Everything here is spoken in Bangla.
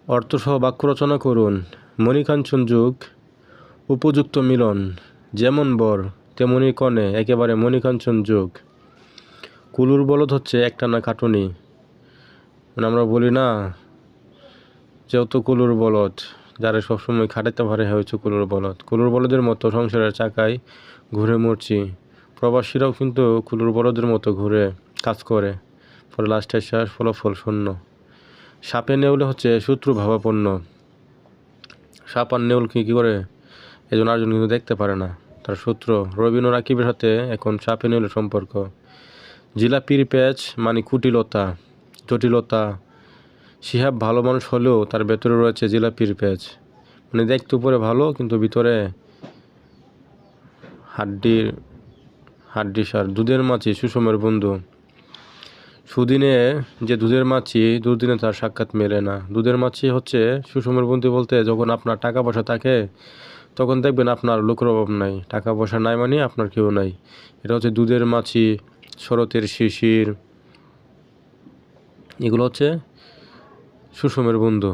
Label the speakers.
Speaker 1: অর্থসহ বাক্য রচনা করুন। মণিকাঞ্চন যুগ, উপযুক্ত মিলন, যেমন বর তেমনি কনে, একেবারে মণিকাঞ্চন যুগ। কুলুর বলদ হচ্ছে একটানা খাটুনি, মানে আমরা বলি না যেহেতু কুলুর বলদ, যারা সবসময় খাটাতে পারে হচ্ছে কুলুর বলদ। কুলুর বলদের মতো সংসারের চাকায় ঘুরে মরছি। প্রবাসীরাও কিন্তু কুলুর বলদের মতো ঘুরে কাজ করে, পরে লাস্টে শেষ ফলাফল শূন্য। সাপে নেউলে হচ্ছে শত্রু ভাবাপন্ন। সাপ আর নেউল কী করে এজন আরেকজন কিন্তু দেখতে পারে না, তার শত্রু। রবিন ও রাকিবের সাথে এখন সাপে নেউলের সম্পর্ক। জিলাপির প্যাচ মানে কুটিলতা, জটিলতা। শিহাব ভালো মানুষ হলেও তার ভেতরে রয়েছে জিলাপির প্যাচ, মানে দেখতে উপরে ভালো কিন্তু ভিতরে হাড্ডি সার। দুধের মাছি সুষমের বন্ধু। সুদিনে যে দুধের মাছি, দুদিনে তার সাক্ষাৎ মেলে না। দুধের মাছি হচ্ছে সুষমের বন্ধু বলতে, যখন আপনার টাকা পয়সা থাকে তখন দেখবেন আপনার লোকের অভাব নাই, টাকা পয়সা নাই মানে আপনার কেউ নাই। এটা হচ্ছে দুধের মাছি, শরতের শিশির, এগুলো হচ্ছে সুষমের বন্ধু।